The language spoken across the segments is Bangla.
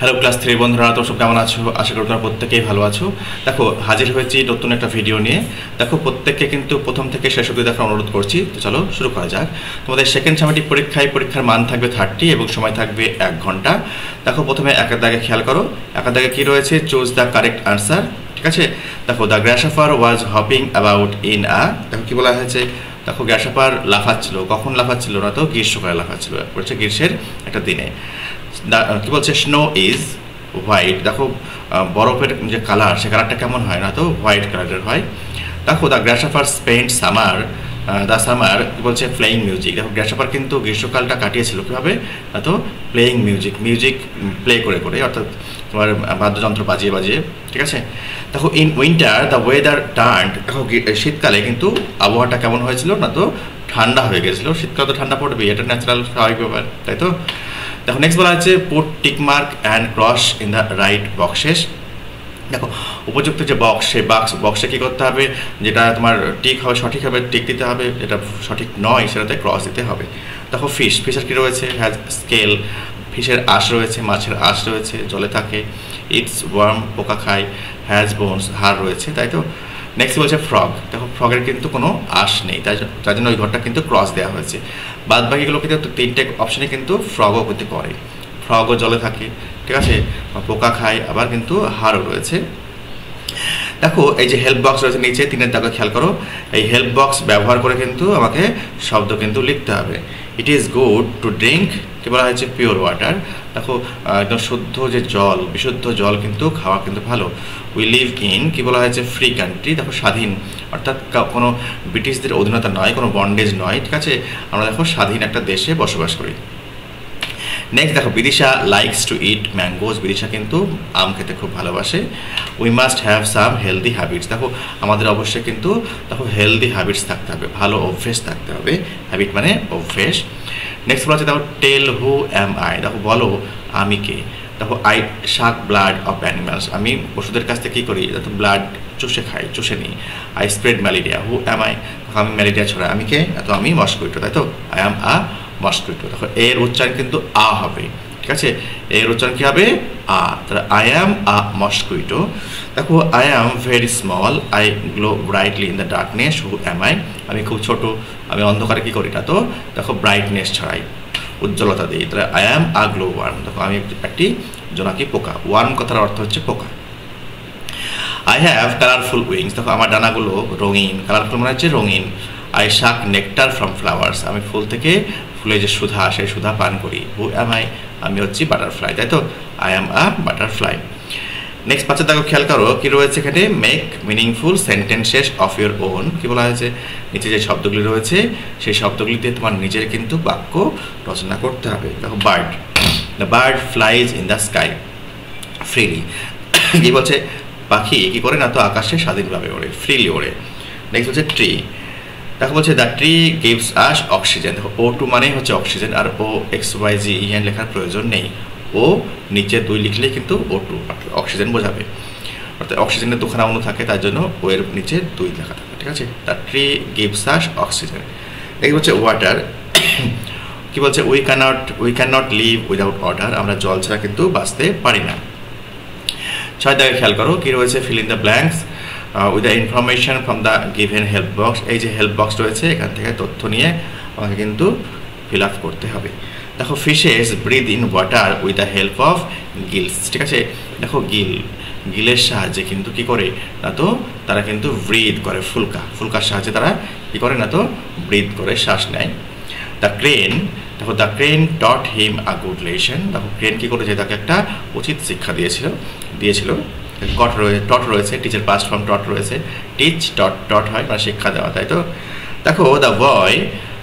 হ্যালো ক্লাস 3 বন্ধুরা, তোমরা সব কেমন আছো? আশা করি তোমরা প্রত্যেকেই ভালো আছো। দেখো, হাজির হয়েছি নতুন একটা ভিডিও নিয়ে। দেখো, প্রত্যেককে কিন্তু প্রথম থেকে শেষ অবধি দেখার অনুরোধ করছি। তো চলো শুরু করা যাক। তোমাদের সেকেন্ড সামেটিক পরীক্ষার মান থাকবে 30 এবং সময় থাকবে 1 ঘন্টা। দেখো, প্রথমে একের দাগে খেয়াল করো। একের দাগে কী রয়েছে? Choose the correct answer. ঠিক আছে, দেখো the গ্রাসহপার was hopping about in দেখো কী বলা হয়েছে। দেখো, গ্রাসহপার লাফাচ্ছিল। কখন লাফাচ্ছিল? না তো গ্রীষ্মকালে লাফাচ্ছিল, বলছে গ্রীষ্মের একটা দিনে। কি বলছে? Snow is white. দেখো, বরফের যে কালার, সে কালারটা কেমন হয়? না তো হোয়াইট কালারের হয়। দেখো, দ্য গ্রাসহপার স্পেন্ড সামার কি বলছে? Playing music. দেখো, গ্রাসহপার কিন্তু গ্রীষ্মকালটা কাটিয়েছিল কীভাবে? না তো প্লেয়িং মিউজিক প্লে করে করে, অর্থাৎ তোমার বাদ্যযন্ত্র বাজিয়ে বাজিয়ে। ঠিক আছে, দেখো in winter the weather turned. দেখো, শীতকালে কিন্তু আবহাওয়াটা কেমন হয়েছিল? না তো ঠান্ডা হয়ে গেছিলো। শীতকালে তো ঠান্ডা পড়বে, এটা ন্যাচারাল স্বাভাবিক ব্যাপার, তাই তো? দেখো, নেক্সট বলা হচ্ছে put tick mark and cross in the right boxes. দেখো, উপযুক্ত যে বক্স, সেই বক্সে কী করতে হবে? যেটা তোমার টিক হবে, সঠিক হবে, টিক দিতে হবে। যেটা সঠিক নয় সেটাতে ক্রস দিতে হবে। দেখো, ফিশের কী রয়েছে? Has scale. ফিশের আঁশ রয়েছে, মাছের আঁশ রয়েছে, জলে থাকে। ইটস ওয়ার্ম, পোকা খায়। হ্যাজ বোনস, হাড় রয়েছে, তাই তো? নেক্সট বলছে ফ্রগ। দেখো, ফ্রগের কিন্তু কোনো আঁশ নেই, তাই জন্য ওই ঘরটা কিন্তু ক্রস দেওয়া হয়েছে। বাদ বাকিগুলো কিন্তু তিনটে অপশানে কিন্তু ফ্রগও করতে করে। ফ্রগও জলে থাকে, ঠিক আছে, পোকা খায়, আবার কিন্তু হাড়ও রয়েছে। দেখো, এই যে হেল্প বক্স রয়েছে নিচে 3 দাগে খেয়াল করো। এই হেল্প বক্স ব্যবহার করে কিন্তু আমাকে শব্দ কিন্তু লিখতে হবে। It is good to drink, কি বলা হয়েছে? Pure water. দেখো, একদম শুদ্ধ যে জল, বিশুদ্ধ জল কিন্তু খাওয়া কিন্তু ভালো। উই লিভ ইন, কি বলা হয়েছে? Free country. দেখো, স্বাধীন, অর্থাৎ কোনো ব্রিটিশদের অধীনতা নয়, কোনো বন্ডেজ নয়। ঠিক আছে, আমরা দেখো স্বাধীন একটা দেশে বসবাস করি। নেক্সট দেখো, Bidisha likes to eat mangoes. Bidisha কিন্তু আম খেতে খুব ভালোবাসে। We must have some healthy habits. দেখো, আমাদের অবশ্যই কিন্তু দেখো হেলদি হ্যাবিটস থাকতে হবে, ভালো অভ্যেস থাকতে হবে। হ্যাবিট মানে অভ্যেস। নেক্সট বলা হচ্ছে দেখো, টেল হু অ্যাম আই। দেখো, বলো আমি কে। দেখো, আই শাক ব্লাড অফ অ্যানিমালস। আমি পশুদের কাছ থেকে কী করি? দেখো, ব্লাড চুষে নিই। I spread malaria. Who am I? আমি ম্যালেরিয়া ছড়াই। আমি কে? তো আমি মস্কুইটো, তাই তো? I am mosquito. দেখো, এর উচ্চারণ কিন্তু আ হবে, ঠিক আছে? এর উচ্চারণ কী হবে? আ। তাহলে আই অ্যাম মস্কুইটো। দেখো, I am very small, I glow brightly in the darkness. Who am I? আমি খুব ছোট, আমি অন্ধকারে কী করি? না তো দেখো ব্রাইটনেস ছড়াই, উজ্জ্বলতা দিই। তাহলে আই অ্যাম গ্লো ওয়ার্ম। দেখো, আমি একটি জোনাকি পোকা। ওয়ার্ম কথার অর্থ হচ্ছে পোকা। I have colourful wings. দেখো, আমার ডানাগুলো রঙিন। কালারফুল মানে হচ্ছে রঙিন। আই শাক নেকটার ফ্রম ফ্লাওয়ার্স। আমি ফুল থেকে ফুলে যে সুধা, সেই সুধা পান করি। হু অ্যাম আই? আমি হচ্ছি বাটারফ্লাই, তাই তো? I am butterfly. নেক্সট 5 দাগে খেয়াল করো, কি রয়েছে এখানে? Make meaningful sentences of your own. কি বলা হয়েছে? নিচে যে শব্দগুলি রয়েছে, সেই শব্দগুলি দিয়ে তোমার নিজের কিন্তু বাক্য রচনা করতে হবে। দেখো, bird. The bird flies in the sky freely. কি বলছে? পাখি কি করে? না তো আকাশে স্বাধীনভাবে ওড়ে, ফ্রিলি ওড়ে। নেক্সট হচ্ছে ট্রি। দেখো, বলছে the tree gives us oxygen. দেখো, O2 মানে হচ্ছে অক্সিজেন, আর OXYGEN লেখার প্রয়োজন নেই। ও নিচে 2 লিখলেই কিন্তু O2 অক্সিজেন বোঝাবে, অর্থাৎ অক্সিজেনের দুখানা অণু থাকে, তার জন্য ও এর নিচে 2 লেখা থাকে, ঠিক আছে? The tree gives us oxygen. এই হচ্ছে ওয়াটার। কি বলছে? We can not live without water. আমরা জল ছাড়া কিন্তু বাঁচতে পারি না। 6 দাগে খেয়াল করো, কি রয়েছে? Fill in the blanks with the information from the given help box. এই যে হেল্প বক্স রয়েছে, এখান থেকে তথ্য নিয়ে আমাকে কিন্তু ফিল আপ করতে হবে। দেখো, fishes breathe in water with the help of gills. ঠিক আছে, দেখো গিলের সাহায্যে কিন্তু কী করে? না তো তারা কিন্তু ব্রিথ করে, ফুলকার সাহায্যে তারা কী করে? না তো ব্রিথ করে, শ্বাস নেয়। The crane. দেখো, the crane taught him good lesson. দেখো, ক্রেন কী করেছে? তাকে একটা উচিত শিক্ষা দিয়েছিল। টট রয়েছে, টিচের পাস্ট ফর্ম টট রয়েছে। টিচ টট হয় মানে শিক্ষা দেওয়া, তাই তো? দেখো, দ্য বয়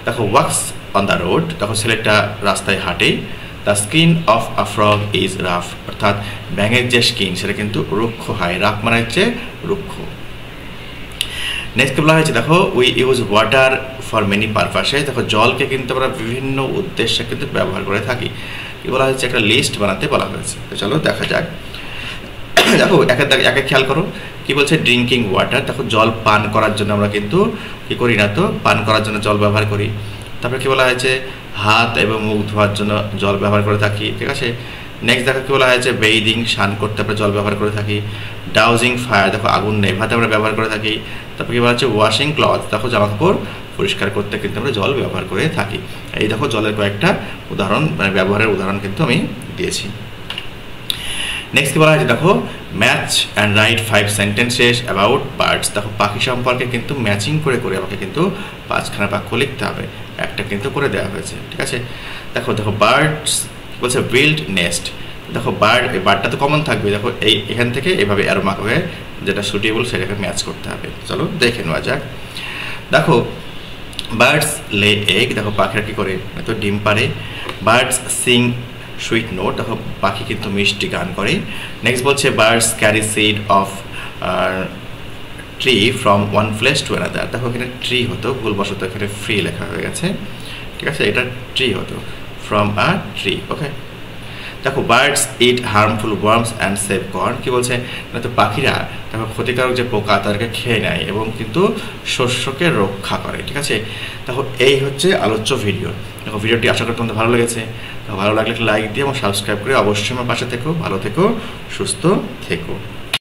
দেখো ওয়াক্স অন দ্য রোড। দেখো, ছেলেটা রাস্তায় হাঁটে। The skin of a frog is rough. অর্থাৎ ব্যাঙের যে স্কিন, সেটা কিন্তু রুক্ষ হয়। রাফ মানে হচ্ছে রুক্ষ। নেক্সট বলা হয়েছে, দেখো, we use water for many purposes. দেখো, জলকে কিন্তু আমরা বিভিন্ন উদ্দেশ্যে কিন্তু ব্যবহার করে থাকি। কি বলা হয়েছে? একটা লিস্ট বানাতে বলা হয়েছে। তো চলো দেখা যাক। দেখো, একে খেয়াল করো, কি বলছে? Drinking water. দেখো, জল পান করার জন্য আমরা কিন্তু কী করি? না তো পান করার জন্য জল ব্যবহার করি। তারপরে কি বলা হয়েছে? হাত এবং মুখ ধোয়ার জন্য জল ব্যবহার করে থাকি, ঠিক আছে? নেক্সট দেখো কি বলা হয়েছে, বেইদিং স্নান করতে আমরা জল ব্যবহার করে থাকি। ডাউজিং ফায়ার, দেখো আগুন নেভাতে আমরা ব্যবহার করে থাকি। তারপর কি বলা হচ্ছে, ওয়াশিং ক্লথ, দেখো জামা কাপড় পরিষ্কার করতে কিন্তু আমরা জল ব্যবহার করে থাকি। এই দেখো জলের কয়েকটা উদাহরণ, মানে ব্যবহারের উদাহরণ কিন্তু আমি দিয়েছি। নেক্সট কি বলা হয়েছে, দেখো match and right 5 sentences about birds, দেখো পাখি সম্পর্কে কিন্তু ম্যাচিং করে করে আমাকে কিন্তু 5খানা বাক্য লিখতে হবে, একটা কিন্তু করে দেওয়া হয়েছে, ঠিক আছে। দেখো দেখো বার্ডস বলছে বিল্ড নেস্ট, দেখো বার্ড, এই বার্ডটা তো কমন থাকবে, দেখো এই এখান থেকে এভাবে অ্যারো মার্ক হয়ে যেটা সুটেবল সেটাকে ম্যাচ করতে হবে। চলো দেখে নেওয়া যাক। দেখো বার্ডস লে এগ, দেখো পাখিরা কী করে, তো ডিম পারে। বার্ডস সিং সুইট নোট, দেখো পাখি কিন্তু মিষ্টি গান করে। নেক্সট বলছে birds carry seed of tree from one place to another, দেখো এখানে ট্রি হতো, ভুলবশত এখানে ফ্রি লেখা হয়ে গেছে, ঠিক আছে, এটা ট্রি হতো, ফ্রম আ ট্রি, ওকে। দেখো birds eat harmful worms and save corn, কী বলছে, তো পাখিরা দেখো ক্ষতিকারক যে পোকা তাদেরকে খেয়ে নেয় এবং কিন্তু শস্যকে রক্ষা করে, ঠিক আছে। দেখো এই হচ্ছে আলোচ্য ভিডিও। দেখো ভিডিওটি আশা করি তোমাদের ভালো লেগেছে, ভালো লাগলে লাইক দিয়ে এবং সাবস্ক্রাইব করে অবশ্যই আমার পাশে থেকো, ভালো থেকো, সুস্থ থেকো।